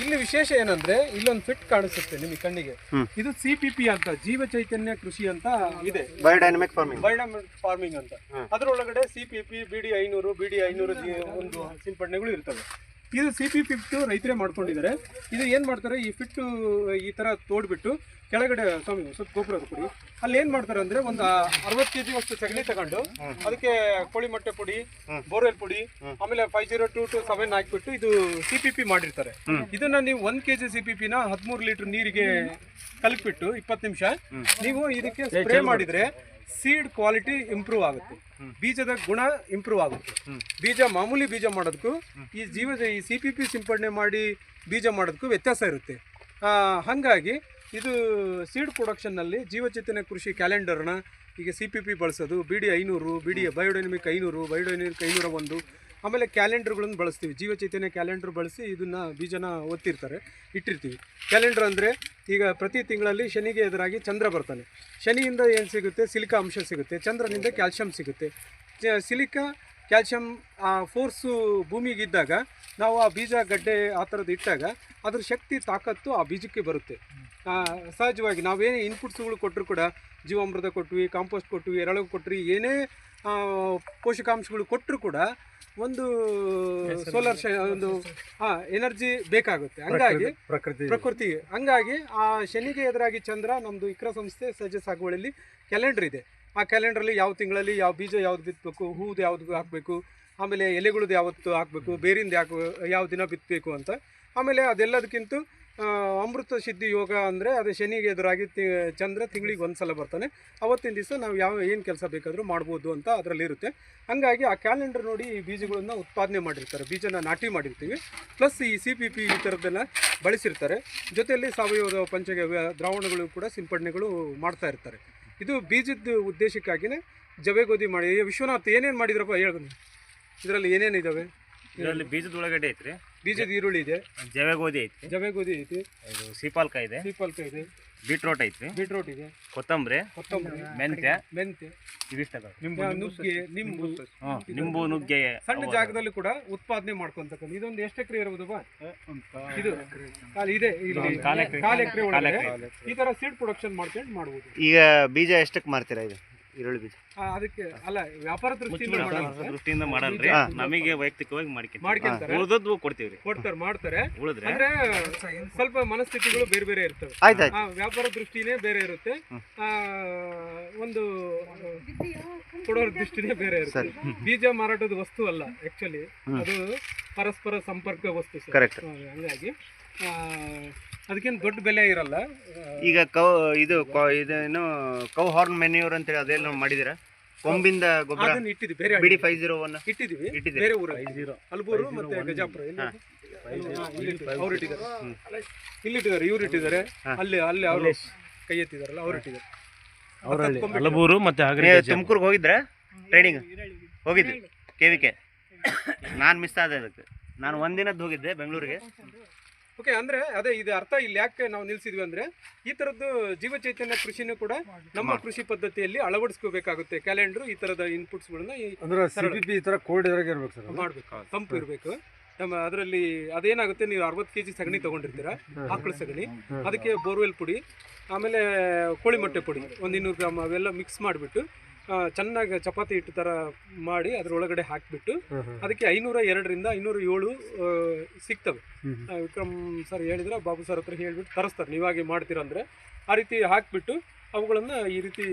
ಇಲ್ಲಿ ವಿಶೇಷ ಏನಂದ್ರೆ ಇಲ್ಲೊಂದು ಫಿಟ್ ಕಾಣಿಸುತ್ತೆ ನಿಮಗೆ ಕಣ್ಣಿಗೆ. ಇದು CPP ಅಂತ ಜೀವ ಚೈತನ್ಯ ಕೃಷಿ ಅಂತ ಇದೆ, ಬಯೋಡೈನಮಿಕ್ ಫಾರ್ಮಿಂಗ್ ಅಂತ. ಅದರೊಳಗಡೆ CPP BD 500 BD 500 ಒಂದು ಸಿಂಪಡಣೆಗಳು ಇರ್ತವೆ. ಇದು CPP ಫಿಟ್ ರೈತರೇ ಮಾಡ್ಕೊಂಡಿದ್ದಾರೆ. ಇದು ಏನು ಮಾಡ್ತಾರೆ, ಈ ಫಿಟ್ ಈ ಥರ ತೋಡ್ಬಿಟ್ಟು ಕೆಳಗಡೆ ಸ್ವಾಮಿ ಸ್ವಲ್ಪ ಗೊಬ್ಬರ ಕೊಡಿ. ಅಲ್ಲಿ ಏನು ಮಾಡ್ತಾರೆ ಅಂದರೆ ಒಂದು 60 kg ಅಷ್ಟು ಸಗಣಿ ತಗೊಂಡು ಅದಕ್ಕೆ ಕೋಳಿ ಮೊಟ್ಟೆ ಪುಡಿ, ಬೋರ್ವೆಲ್ ಪುಡಿ, ಆಮೇಲೆ 502227 ಹಾಕ್ಬಿಟ್ಟು ಇದು CPP ಮಾಡಿರ್ತಾರೆ. ಇದನ್ನ ನೀವು 1 kg CPP ನ 13 ಲೀಟರ್ ನೀರಿಗೆ ಕಲಕ್ಬಿಟ್ಟು 20 ನಿಮಿಷ ನೀವು ಇದಕ್ಕೆ ಸ್ಪ್ರೇ ಮಾಡಿದ್ರೆ ಸೀಡ್ ಕ್ವಾಲಿಟಿ ಇಂಪ್ರೂವ್ ಆಗುತ್ತೆ, ಬೀಜದ ಗುಣ ಇಂಪ್ರೂವ್ ಆಗುತ್ತೆ. ಬೀಜ ಮಾಮೂಲಿ ಬೀಜ ಮಾಡೋದಕ್ಕೂ ಈ CPP ಸಿಂಪಡಣೆ ಮಾಡಿ ಬೀಜ ಮಾಡೋದಕ್ಕೂ ವ್ಯತ್ಯಾಸ ಇರುತ್ತೆ. ಹಾಗಾಗಿ ಇದು ಸೀಡ್ ಪ್ರೊಡಕ್ಷನ್ನಲ್ಲಿ ಜೀವಚೈತನ್ಯ ಕೃಷಿ ಕ್ಯಾಲೆಂಡರ್ನ ಈಗ CPP ಬಳಸೋದು, BD 500, BD ಬಯೋಡೈನಮಿಕ್ 500, ಬಯೋಡೈನಮಿಕ್ 501, ಆಮೇಲೆ ಕ್ಯಾಲೆಂಡರ್ಗಳನ್ನು ಬಳಸ್ತೀವಿ. ಜೀವಚೈತನ್ಯ ಕ್ಯಾಲೆಂಡರ್ ಬಳಸಿ ಇದನ್ನು ಬೀಜನ ಇಟ್ಟಿರ್ತೀವಿ. ಕ್ಯಾಲೆಂಡರ್ ಅಂದರೆ ಈಗ ಪ್ರತಿ ತಿಂಗಳಲ್ಲಿ ಶನಿಗೆ ಎದುರಾಗಿ ಚಂದ್ರ ಬರ್ತಾನೆ. ಶನಿಯಿಂದ ಏನು ಸಿಗುತ್ತೆ, ಸಿಲಿಕಾ ಅಂಶ ಸಿಗುತ್ತೆ. ಚಂದ್ರನಿಂದ ಕ್ಯಾಲ್ಶಿಯಂ ಸಿಗುತ್ತೆ. ಸಿಲಿಕಾ ಕ್ಯಾಲ್ಶಿಯಂ ಫೋರ್ಸು ಭೂಮಿಗಿದ್ದಾಗ ನಾವು ಆ ಬೀಜ ಗಡ್ಡೆ ಆ ಥರದ್ದು ಇಟ್ಟಾಗ ಅದ್ರ ಶಕ್ತಿ ತಾಕತ್ತು ಆ ಬೀಜಕ್ಕೆ ಬರುತ್ತೆ. ಸಹಜವಾಗಿ ನಾವೇನೇ ಇನ್ಪುಟ್ಸ್ಗಳು ಕೊಟ್ಟರು ಕೂಡ, ಜೀವಾಮೃತ ಕೊಟ್ವಿ, ಕಾಂಪೋಸ್ಟ್ ಕೊಟ್ವಿ, ಎರೆಹುಳು ಕೊಟ್ರಿ, ಏನೇ ಪೋಷಕಾಂಶಗಳು ಕೊಟ್ಟರು ಕೂಡ ಒಂದು ಸೋಲಾರ್ ಒಂದು ಎನರ್ಜಿ ಬೇಕಾಗುತ್ತೆ. ಹಂಗಾಗಿ ಪ್ರಕೃತಿಗೆ ಹಂಗಾಗಿ ಆ ಶನಿಗೆ ಎದುರಾಗಿ ಚಂದ್ರ ನಮ್ಮದು ಇಕ್ರಾ ಸಂಸ್ಥೆ ಸಹಜ ಸಾಗುವಳಿಯಲ್ಲಿ ಕ್ಯಾಲೆಂಡರ್ ಇದೆ. ಆ ಕ್ಯಾಲೆಂಡ್ರಲ್ಲಿ ಯಾವ ತಿಂಗಳಲ್ಲಿ ಯಾವ ಬೀಜ ಯಾವ್ದು ಬಿತ್ತಬೇಕು, ಹೂದು ಯಾವ್ದು ಹಾಕಬೇಕು, ಆಮೇಲೆ ಎಲೆಗಳದ್ದು ಯಾವತ್ತು ಹಾಕಬೇಕು, ಬೇರಿಂದ ಯಾವ ದಿನ ಬಿತ್ತಬೇಕು ಅಂತ. ಆಮೇಲೆ ಅದೆಲ್ಲದಕ್ಕಿಂತ ಅಮೃತ ಸಿದ್ಧಿ ಯೋಗ ಅಂದರೆ ಅದು ಶನಿಗೆ ಎದುರಾಗಿ ಚಂದ್ರ ತಿಂಗಳಿಗೆ ಒಂದು ಸಲ ಬರ್ತಾನೆ. ಅವತ್ತಿನ ದಿವಸ ನಾವು ಏನು ಕೆಲಸ ಬೇಕಾದರೂ ಮಾಡ್ಬೋದು ಅಂತ ಅದರಲ್ಲಿರುತ್ತೆ. ಹಾಗಾಗಿ ಆ ಕ್ಯಾಲೆಂಡರ್ ನೋಡಿ ಈ ಬೀಜಗಳನ್ನು ಉತ್ಪಾದನೆ ಮಾಡಿರ್ತಾರೆ, ಬೀಜನ ನಾಟಿ ಮಾಡಿರ್ತೀವಿ. ಪ್ಲಸ್ ಈ CPP ಈ ಥರದ್ದೆಲ್ಲ ಬಳಸಿರ್ತಾರೆ. ಜೊತೆಯಲ್ಲಿ ಸಾವಯವ ಪಂಚಗವ್ಯ ದ್ರಾವಣಗಳು ಕೂಡ ಸಿಂಪಡಣೆಗಳು ಮಾಡ್ತಾ ಇರ್ತಾರೆ. ಇದು ಬೀಜದ ಉದ್ದೇಶಕ್ಕಾಗಿಯೇ ಜವೆಗೋಧಿ ಮಾಡಿ. ವಿಶ್ವನಾಥ್ ಏನೇನು ಮಾಡಿದ್ರಪ್ಪ ಹೇಳ್ಬನ್ನಿ, ಇದರಲ್ಲಿ ಏನೇನು ಇದ್ದಾವೆ? ಇದರಲ್ಲಿ ಬೀಜದ ಉಳ್ಳಾಗಡ್ಡೆ ಐತ್ರಿ, ಬೀಜದ ಈರುಳ್ಳಿ ಇದೆ, ಜವೆಗೋಧಿ ಐತಿ, ಐತಿ, ಇದು ಸೀಪಾಲ್ಕ ಇದೆ, ಇದೆ, ಬೀಟ್ರೋಟ್ ಐತ್ರಿ, ಇದೆ, ಕೊತ್ತಂಬರಿ, ಮೆಂತ್ಯ, ಇವಿಷ್ಟ ನಿಂಬು ನುಗ್ಗೆ. ಸಣ್ಣ ಜಾಗದಲ್ಲಿ ಕೂಡ ಉತ್ಪಾದನೆ ಮಾಡ್ಕೊಂತಕ್ಕಂಥ ಇದೊಂದು ಎಷ್ಟು ಎಕರೆ ಇರಬಹುದು? ಇದು ಇದೆ, 4 ಎಕರೆ ಒಳಗೆ ಈ ತರ ಸೀಡ್ ಪ್ರೊಡಕ್ಷನ್ ಮಾಡ್ಕೊಂಡು ಮಾಡ್ಬೋದು. ಈಗ ಬೀಜ ಎಷ್ಟಕ್ಕೆ ಮಾರ್ತೀರಾ ಇದು ಈರುಳ್ಳಿ ಬೀಜ? ಅದಕ್ಕೆ ಅಲ್ಲ, ವ್ಯಾಪಾರ ದೃಷ್ಟಿಯಿಂದ ಮಾಡಲ್ರಿ, ನಮಗೆ ವೈಯಕ್ತಿಕವಾಗಿ ಮಾಡ್ಕೊಂತಾರೆ, ಉಳಿದದ್ದು ಕೊಡ್ತೀವಿ, ಮಾಡ್ತಾರೆ. ಅಂದ್ರೆ ಸ್ವಲ್ಪ ಮನಸ್ಥಿತಿಗಳು ಬೇರೆ ಬೇರೆ ಇರ್ತವೆ. ವ್ಯಾಪಾರ ದೃಷ್ಟಿನೇ ಬೇರೆ ಇರುತ್ತೆ, ಒಂದು ಕೊಡೋರ ದೃಷ್ಟಿನೇ ಬೇರೆ ಇರುತ್ತೆ. ಬೀಜ ಮಾರಾಟದ ವಸ್ತು ಅಲ್ಲ ಆಕ್ಚುಲಿ, ಅದು ಪರಸ್ಪರ ಸಂಪರ್ಕ ವಸ್ತು. ಹಂಗಾಗಿ ಅದಕ್ಕೇನು ದೊಡ್ಡ ಬೆಲೆ ಇರಲ್ಲ. ಈಗ ಇದೇನು ಕೌ ಹಾರ್ನ್ ಮೆನ್ಯೂರ್ ಅಂತೇಳಿ ಅದೆಲ್ಲ ಮಾಡಿದಿರಾ? ಕೊಂಬಿಂದ ಗೊಬ್ಬರ ಇಟ್ಟಿದ್ವಿ, ಬೇರೆ BD 501 ಇಟ್ಟಿದ್ದೀವಿ, ಬೇರೆ ಊರು ಹಲಬೂರು ಮತ್ತೆ ಗಜಾಪುರ ಅವ್ರು ಇಟ್ಟಿದ್ದಾರೆ, ಇಲ್ಲಿಟ್ಟಿದ್ದಾರೆ, ಇವ್ರು ಇಟ್ಟಿದ್ದಾರೆ, ಅಲ್ಲಿ ಅವರು ಕೈ ಎತ್ತಿದಾರಲ್ಲ ಅವ್ರು ಇಟ್ಟಿದ್ದಾರೆ. ಹಲಬೂರು ಮತ್ತೆ ತುಮಕೂರ್ಗೆ ಹೋಗಿದ್ರೆ ಟ್ರೈನಿಂಗ್ ಹೋಗಿದ್ದೆ, KVK. ನಾನು ಮಿಸ್ ಆದೆ ಅದಕ್ಕೆ. ನಾನು ಒಂದಿನದ್ದು ಹೋಗಿದ್ದೆ ಬೆಂಗಳೂರಿಗೆ. ಓಕೆ, ಅಂದರೆ ಅದೇ ಇದು ಅರ್ಥ. ಇಲ್ಲಿ ಯಾಕೆ ನಾವು ನಿಲ್ಸಿದ್ವಿ ಅಂದರೆ ಈ ಥರದ್ದು ಜೀವಚೈತನ್ಯ ಕೃಷಿನೂ ಕೂಡ ನಮ್ಮ ಕೃಷಿ ಪದ್ಧತಿಯಲ್ಲಿ ಅಳವಡಿಸ್ಕೋಬೇಕಾಗುತ್ತೆ. ಕ್ಯಾಲೆಂಡರ್ ಈ ಥರದ ಇನ್ಪುಟ್ಸ್ಗಳನ್ನ ಈ ಥರ ಕೋಲ್ಡ್ ಮಾಡಬೇಕು, ತಂಪು ಇರಬೇಕು. ನಮ್ಮ ಅದರಲ್ಲಿ ಅದೇನಾಗುತ್ತೆ, ನೀವು 60 kg ಸಗಣಿ ತೊಗೊಂಡಿರ್ತೀರಾ, ಆಕಳು ಸಗಣಿ, ಅದಕ್ಕೆ ಬೋರ್ವೆಲ್ ಪುಡಿ, ಆಮೇಲೆ ಕೋಳಿ ಮೊಟ್ಟೆ ಪುಡಿ 200 ಗ್ರಾಮ್ ಅವೆಲ್ಲ ಮಿಕ್ಸ್ ಮಾಡಿಬಿಟ್ಟು ಚೆನ್ನಾಗಿ ಚಪಾತಿ ಹಿಟ್ಟು ಥರ ಮಾಡಿ ಅದರೊಳಗಡೆ ಹಾಕಿಬಿಟ್ಟು ಅದಕ್ಕೆ 502ರಿಂದ 507 ಸಿಗ್ತವೆ. ವಿಕ್ರಮ್ ಸರ್ ಹೇಳಿದ್ರೆ, ಬಾಬು ಸರ್ ಹತ್ರ ಹೇಳಿಬಿಟ್ಟು ತರಿಸ್ತಾರೆ, ನೀವಾಗೆ ಮಾಡ್ತೀರಂದರೆ ಆ ರೀತಿ ಹಾಕಿಬಿಟ್ಟು ಅವುಗಳನ್ನು ಈ ರೀತಿ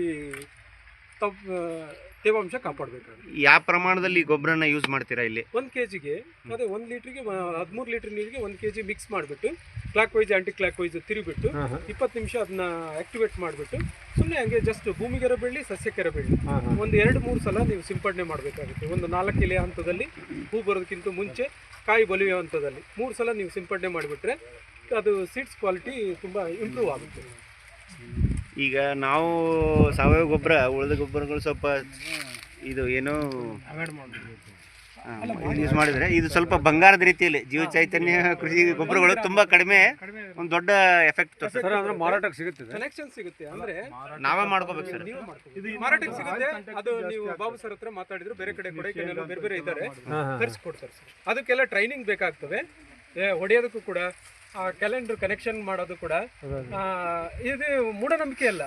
ತೇವಾಂಶ ಕಾಪಾಡಬೇಕಾಗುತ್ತೆ. ಯಾವ ಪ್ರಮಾಣದಲ್ಲಿ ಗೊಬ್ಬರನ ಯೂಸ್ ಮಾಡ್ತೀರಾ ಇಲ್ಲಿ? 1 kgಗೆ ಅದೇ 1 ಲೀಟ್ರಿಗೆ 13 ಲೀಟರ್ ನೀರಿಗೆ 1 kg ಮಿಕ್ಸ್ ಮಾಡಿಬಿಟ್ಟು clockwise anticlockwise ತಿರುಗಿಬಿಟ್ಟು 20 ನಿಮಿಷ ಅದನ್ನ ಆಕ್ಟಿವೇಟ್ ಮಾಡಿಬಿಟ್ಟು ಸುಮ್ಮನೆ ಹಂಗೆ ಜಸ್ಟ್ ಭೂಮಿಗೆರ ಬೆಳ್ಳಿ, ಸಸ್ಯಕ್ಕೆರ ಬೆಳ್ಳಿ ಒಂದು 2-3 ಸಲ ನೀವು ಸಿಂಪಡಣೆ ಮಾಡಬೇಕಾಗುತ್ತೆ. ಒಂದು 4 ಎಲೆ ಹಂತದಲ್ಲಿ, ಹೂ ಬರೋದಕ್ಕಿಂತ ಮುಂಚೆ ಕಾಯಿ ಬಲಿಯೋ ಹಂತದಲ್ಲಿ 3 ಸಲ ನೀವು ಸಿಂಪಡಣೆ ಮಾಡಿಬಿಟ್ರೆ ಅದು ಸೀಡ್ಸ್ ಕ್ವಾಲಿಟಿ ತುಂಬ ಇಂಪ್ರೂವ್ ಆಗುತ್ತೆ. ಈಗ ನಾವು ಸಾವಯವ ಗೊಬ್ಬರ, ಉಳಿದ ಗೊಬ್ಬರಗಳು ಸ್ವಲ್ಪ ಇದು ಏನು ಯೂಸ್ ಮಾಡಿದ್ರೆ ಇದು ಸ್ವಲ್ಪ ಬಂಗಾರದ ರೀತಿಯಲ್ಲಿ ಜೀವ ಚೈತನ್ಯ ಕೃಷಿ ಗೊಬ್ಬರಗಳು ತುಂಬಾ ಕಡಿಮೆ, ಒಂದು ದೊಡ್ಡ ಎಫೆಕ್ಟ್ ತೋರಿಸುತ್ತೆ. ಮಾರಾಟಕ್ಕೆ ಸಿಗುತ್ತೆ, ಕನೆಕ್ಷನ್ ಸಿಗುತ್ತೆ, ಅಂದ್ರೆ ನಾವೇ ಮಾಡ್ಕೋಬೇಕು ಸರ್. ಮಾರಾಟಕ್ಕೆ ಸಿಗುತ್ತೆ. ಅದು ನೀವು ಬಾಬು ಸರ್ ಹತ್ರ ಮಾತಾಡಿದ್ರು, ಬೇರೆ ಕಡೆ ಕೊಡೈಕೆನಾಲ್ ಬೇರೆ ಬೇರೆ ಇದ್ದಾರೆ, ತರಿಸ್ಕೊಡ್ತಾರೆ ಸರ್. ಅದಕ್ಕೆಲ್ಲ ಟ್ರೈನಿಂಗ್ ಬೇಕಾಗ್ತದೆ. ಹೊಡೆಯೋದಕ್ಕೂ ಕೂಡ ಕ್ಯಾಲೆಂಡರ್ ಕನೆಕ್ಷನ್ ಮಾಡೋದು ಕೂಡ ಇದು ಮೂಢನಂಬಿಕೆ ಅಲ್ಲ.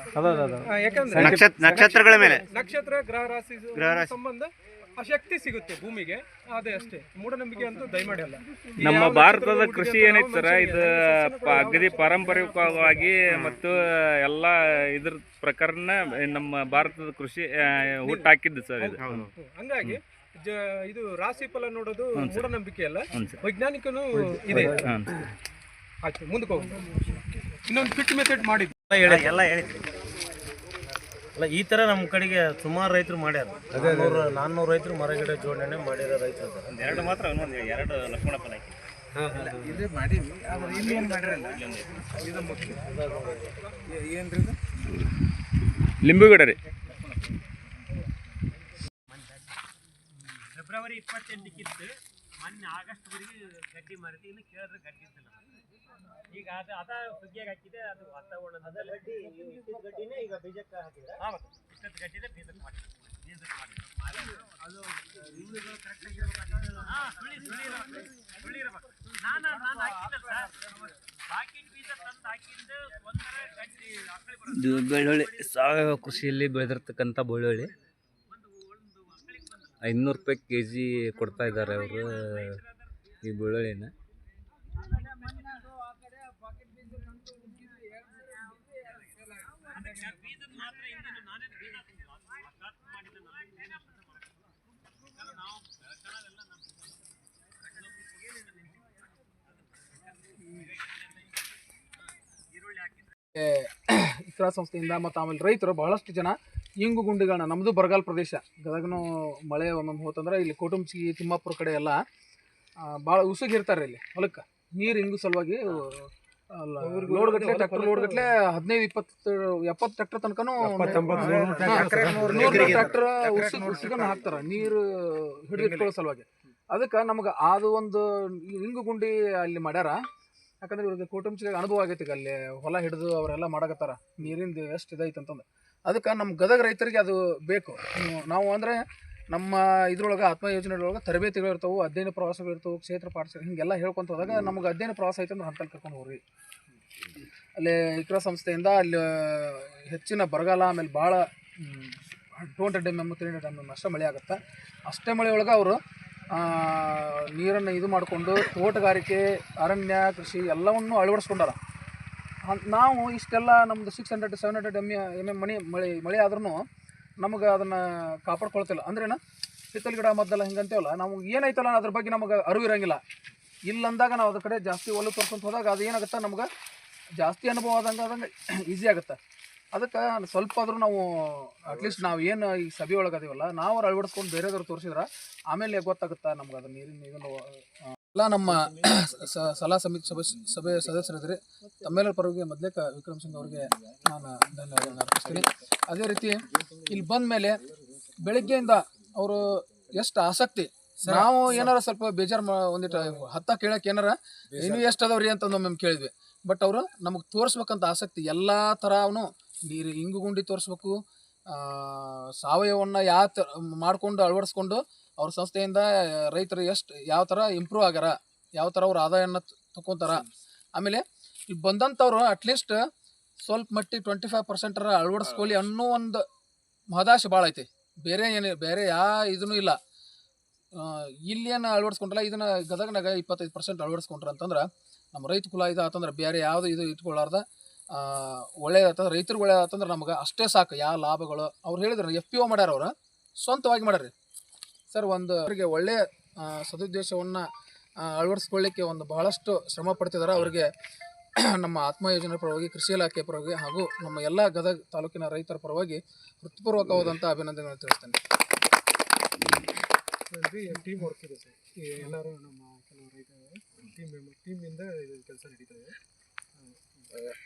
ಯಾಕಂದ್ರೆ ನಕ್ಷತ್ರಗಳ ಮೇಲೆ ನಕ್ಷತ್ರ ಗ್ರಹ ರಾಶಿ ಸಂಬಂಧ ಆ ಶಕ್ತಿ ಸಿಗುತ್ತೆ ಭೂಮಿಗೆ, ಅದೇ ಅಷ್ಟೇ. ಮೂಢನಂಬಿಕೆ ಅಂತೂ ದಯಮಾಡಿ ಅಲ್ಲ. ನಮ್ಮ ಭಾರತದ ಕೃಷಿ ಏನೈತೆ ಸರ್, ಇದು ಅಗದಿ ಪಾರಂಪರಿಕವಾಗಿ ಮತ್ತು ಎಲ್ಲ ಇದ್ರ ಪ್ರಕಾರನ ನಮ್ಮ ಭಾರತದ ಕೃಷಿ ಹುಟ್ಟಾಕಿದ್ದು ಸರ್ ಇದು. ಹಂಗಾಗಿ ಇದು ರಾಶಿ ಫಲ ನೋಡೋದು ಮೂಢನಂಬಿಕೆ ಅಲ್ಲ, ವೈಜ್ಞಾನಿಕನೂ ಇದೆ. ಆಯ್ತು, ಮುಂದಕ್ಕೆ ಹೋಗೋಣ. ಇನ್ನೊಂದು ಫಿಟ್ ಮೆಥಡ್ ಮಾಡಿದ್ದು ಎಲ್ಲ ಹೇಳಿದ್ವಿ. ಅಲ್ಲ, ಈ ಥರ ನಮ್ಮ ಕಡೆಗೆ ಸುಮಾರು ರೈತರು ಮಾಡ್ಯಾರ. 400 ರೈತರು ಮರಗಿಡ ಜೋಡಣೆ ಮಾಡಿರೋ ರೈತರು ಎರಡು ಮಾತ್ರ, ಎರಡು ಲಕ್ಷ್ಮಣ ಫಲ ಇದು ಮಾಡೀವಿ. ಆದ್ರೆ ಇಲ್ಲಿ ಏನು ಮಾಡಿರಲ್ಲ. ಏನ್ರಿ ಇದು? ಲಿಂಬು ಗಿಡ ರೀ. ಫೆಬ್ರವರಿ 28ಕ್ಕಿತ್ತು, ಮೊನ್ನೆ ಆಗಸ್ಟ್ವರೆಗೆ ಗಡ್ಡಿ ಮಾರಿದ್ವಿ. ಇನ್ನು ಕೇಳಿದ್ರೆ ಗಡ್ಡಿ ಇದ್ದಿಲ್ಲ. ಈಗ ಅದ ಸುಗ್ಗಿಯಾಗಿ ಹಾಕಿದೆ, ಅದು ವಾತಾವರಣದಲ್ಲಿ ಗಡ್ಡಿನೇ ಈಗ ಬೀಜಕ್ಕೆ ಹಾಕಿದ್ರೆ ಗಡ್ಡಿನೇ ಬೀಜಕ್ಕೆ ಮಾಡಿ ಅದು ನಾನು ಹಾಕಿದ್ದೆ ಸರ್. ಪಾಕಿಟ್ ಬೀಜ ತಂದು ಹಾಕಿದ್ದು ಒಂಥರ ಗಡ್ಡಿ ಆಕಳಿ ಬರೋದು. ಇದು ಬೆಳ್ಳುಳ್ಳಿ, ಸಾವಯವ ಕೃಷಿಯಲ್ಲಿ ಬೆಳೆದಿರ್ತಕ್ಕಂಥ ಬೆಳ್ಳುಳ್ಳಿ 500 ರೂಪಾಯಿ kg ಕೊಡ್ತಾ ಇದ್ದಾರೆ ಅವರು ಈ ಬೆಳ್ಳುಳ್ಳಿನ. ಇಕ್ರಾ ಸಂಸ್ಥೆಯಿಂದ ಮತ್ತು ಆಮೇಲೆ ರೈತರು ಬಹಳಷ್ಟು ಜನ ಇಂಗು ಗುಂಡಿಗಳನ್ನ, ನಮ್ಮದು ಬರಗಾಲ ಪ್ರದೇಶ, ಗದಗನೂ ಮಳೆ ಒಮ್ಮೊಮ್ಮೆ ಹೋತಂದ್ರೆ ಇಲ್ಲಿ ಕೋಟುಂಬ್ಸಿಗಿ ತಿಮ್ಮಾಪುರ ಕಡೆ ಎಲ್ಲ ಭಾಳ ಉಸುಗಿರ್ತಾರೆ ಇಲ್ಲಿ ಹೊಲಕ್ಕೆ ನೀರು ಇಂಗು ಸಲುವಾಗಿ. ಲೋಡ್ಗಟ್ಲೆ ಟ್ರ್ಯಾಕ್ಟರ್ ಲೋಡ್ಗಟ್ಲೆ 15-20-70 ಟ್ರ್ಯಾಕ್ಟರ್ ತನಕನೂ ಟ್ರ್ಯಾಕ್ಟರ್ ಉಸುಗನ್ನು ಹಾಕ್ತಾರೆ ನೀರು ಹಿಡಿದಿಟ್ಕೊಳ್ಳೋ ಸಲುವಾಗಿ. ಅದಕ್ಕೆ ನಮ್ಗೆ ಅದು ಒಂದು ಇಂಗು ಗುಂಡಿ ಅಲ್ಲಿ ಮಾಡ್ಯಾರ. ಯಾಕಂದ್ರೆ ಇವ್ರಿಗೆ ಕೋಟುಂಬಿಗೆ ಅನುಭವ ಆಗೈತಿ, ಅಲ್ಲಿ ಹೊಲ ಹಿಡಿದು ಅವರೆಲ್ಲ ಮಾಡಕತ್ತಾರ, ನೀರಿಂದ ಎಷ್ಟು ಇದೈತೆ ಅಂತಂದು. ಅದಕ್ಕೆ ನಮ್ಮ ಗದಗ ರೈತರಿಗೆ ಅದು ಬೇಕು. ನಾವು ಅಂದರೆ ನಮ್ಮ ಇದ್ರೊಳಗೆ ಆತ್ಮ ಯೋಜನೆಯೊಳಗೆ ತರಬೇತಿಗಳು ಇರ್ತವೆ, ಅಧ್ಯಯನ ಪ್ರವಾಸಗಳು ಇರ್ತವೆ, ಕ್ಷೇತ್ರ ಪಾಠಶಾಲೆ ಹಿಂಗೆಲ್ಲ ಹೇಳ್ಕೊಂತ ಹೋದಾಗ ನಮ್ಗೆ ಅಧ್ಯಯನ ಪ್ರವಾಸ ಐತೆ ಅಂದ್ರೆ ಹಂತಲ್ಲಿ ಕರ್ಕೊಂಡು ಹೋಗ್ರಿ. ಅಲ್ಲಿ ಇಕ್ರಾ ಸಂಸ್ಥೆಯಿಂದ ಅಲ್ಲಿ ಹೆಚ್ಚಿನ ಬರಗಾಲ, ಆಮೇಲೆ ಭಾಳ 200 mm 300 mm ಅಷ್ಟೇ ಮಳೆ ಆಗುತ್ತೆ. ಅಷ್ಟೇ ಮಳೆ ಒಳಗೆ ಅವರು ನೀರನ್ನು ಇದು ಮಾಡಿಕೊಂಡು ತೋಟಗಾರಿಕೆ, ಅರಣ್ಯ ಕೃಷಿ ಎಲ್ಲವನ್ನೂ ಅಳವಡಿಸ್ಕೊಂಡಾರ. ನಾವು ಇಷ್ಟೆಲ್ಲ ನಮ್ಮದು 600-700 mm ಮಳೆ ಆದ್ರೂ ನಮಗೆ ಅದನ್ನು ಕಾಪಾಡ್ಕೊಳ್ತಿಲ್ಲ. ಅಂದ್ರೇನು, ಹಿತ್ತಲ ಗಿಡ ಮದ್ದೆಲ್ಲ ಹಿಂಗಂತೇವಲ್ಲ, ನಮಗೆ ಏನೈತಲ್ಲ ಅದ್ರ ಬಗ್ಗೆ ನಮಗೆ ಅರಿವು ಇರೋಂಗಿಲ್ಲ. ಇಲ್ಲಂದಾಗ ನಾವು ಅದ್ರ ಕಡೆ ಜಾಸ್ತಿ ಒಲವು ತೋರ್ಸ್ಕೊಂತ ಹೋದಾಗ ಅದು ಏನಾಗುತ್ತೆ, ನಮ್ಗೆ ಜಾಸ್ತಿ ಅನುಭವ ಆದಂಗೆ ಈಸಿ ಆಗುತ್ತೆ. ಅದಕ್ಕೆ ಸ್ವಲ್ಪ ಆದರೂ ನಾವು ಅಟ್ಲೀಸ್ಟ್ ನಾವು ಏನು ಈ ಸಭೆ ಒಳಗೆ ಅದೀವಲ್ಲ, ನಾವು ಅಳವಡಿಸ್ಕೊಂಡು ಬೇರೆದವ್ರು ತೋರಿಸಿದ್ರೆ ಆಮೇಲೆ ಗೊತ್ತಾಗುತ್ತೆ ನಮ್ಗೆ ಅದು ನೀರಿನ ಇದನ್ನು ಎಲ್ಲ. ನಮ್ಮ ಸಲಹಾ ಸಮಿತಿ ಸಭೆ ಸದಸ್ಯರಿದ್ದರೆ ತಮ್ಮೆಲ್ಲರ ಪರವಾಗಿ ಮೊದಲೇಕ ವಿಕ್ರಮ್ ಸಿಂಗ್ ಅವರಿಗೆ ನಾನು ಧನ್ಯವಾದಗಳನ್ನು ಅರ್ಪಿಸ್ತೀನಿ. ಅದೇ ರೀತಿ ಇಲ್ಲಿ ಬಂದ ಮೇಲೆ ಬೆಳಗ್ಗೆಯಿಂದ ಅವರು ಎಷ್ಟು ಆಸಕ್ತಿ, ನಾವು ಏನಾರ ಸ್ವಲ್ಪ ಬೇಜಾರು ಒಂದಿಟ್ಟು ಹತ್ತ ಕೇಳಕ್ಕೆ ಏನಾರ ಇನ್ನೂ ಎಷ್ಟು ಅದಾವ್ರಿ ಅಂತಂದು ಒಮ್ಮೆ ಕೇಳಿದ್ವಿ. ಬಟ್ ಅವರು ನಮಗೆ ತೋರಿಸ್ಬೇಕಂತ ಆಸಕ್ತಿ, ಎಲ್ಲ ಥರ ಅವನು ನೀರು ಇಂಗು ಗುಂಡಿ ತೋರಿಸ್ಬೇಕು, ಸಾವಯವನ್ನ ಮಾಡಿಕೊಂಡು ಅಳವಡಿಸ್ಕೊಂಡು ಅವ್ರ ಸಂಸ್ಥೆಯಿಂದ ರೈತರು ಯಾವ ಥರ ಇಂಪ್ರೂವ್ ಆಗ್ಯಾರ, ಯಾವ ಥರ ಅವ್ರ ಆದಾಯನ ತಗೊತಾರ. ಆಮೇಲೆ ಇಲ್ಲಿ ಬಂದಂಥವ್ರು ಅಟ್ಲೀಸ್ಟ್ ಸ್ವಲ್ಪ ಮಟ್ಟಿಗೆ 25% ಅಳವಡಿಸ್ಕೊಳ್ಳಿ ಅನ್ನೋ ಒಂದು ಮಹದಾಶೆ ಭಾಳ ಐತಿ. ಬೇರೆ ಇದೂ ಇಲ್ಲ. ಇಲ್ಲೇನು ಅಳವಡಿಸ್ಕೊಂಡ್ರಲ್ಲ, ಇದನ್ನು ಗದಗನಾಗ 25% ಅಳವಡಿಸ್ಕೊಂಡ್ರ ಅಂತಂದ್ರೆ ನಮ್ಮ ರೈತ ಕುಲ ಇದಾತಂದ್ರೆ ಬೇರೆ ಯಾವುದು ಇದು ಇಟ್ಕೊಳ್ಳಾರ್ದ ಒಳ್ಳೇದಾತಂದ್ರೆ ರೈತರಿಗೆ ಒಳ್ಳೇದಾತಂದ್ರೆ ನಮ್ಗೆ ಅಷ್ಟೇ ಸಾಕು. ಯಾವ ಲಾಭಗಳು ಅವ್ರು ಹೇಳಿದ್ರು, FPO ಮಾಡ್ಯಾರ, ಅವ್ರು ಸ್ವಂತವಾಗಿ ಮಾಡ್ಯಾರ ಸರ್. ಅವರಿಗೆ ಒಳ್ಳೆಯ ಸದುದ್ದೇಶವನ್ನು ಅಳವಡಿಸ್ಕೊಳ್ಳಿಕ್ಕೆ ಒಂದು ಬಹಳಷ್ಟು ಶ್ರಮ ಪಡ್ತಿದ್ದಾರೆ. ಅವರಿಗೆ ನಮ್ಮ ಆತ್ಮ ಯೋಜನೆ ಪರವಾಗಿ, ಕೃಷಿ ಇಲಾಖೆ ಪರವಾಗಿ ಹಾಗೂ ನಮ್ಮ ಎಲ್ಲ ಗದಗ ತಾಲೂಕಿನ ರೈತರ ಪರವಾಗಿ ಹೃತ್ಪೂರ್ವಕವಾದಂಥ ಅಭಿನಂದನೆಗಳನ್ನು ತಿಳಿಸ್ತೇನೆ. ಟೀಮ್ ವರ್ಕ್ ಇದೆ ಸರ್, ಎಲ್ಲರೂ ನಮ್ಮ ಕೆಲವು ರೈತ ಟೀಮಿಂದ ಇದು ಕೆಲಸ ನಡೀತದೆ.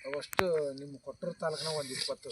ಅವಷ್ಟು ನಿಮ್ಮ ಕೊಟ್ಟೂರು ತಾಲೂಕಿನ ಒಂದು 20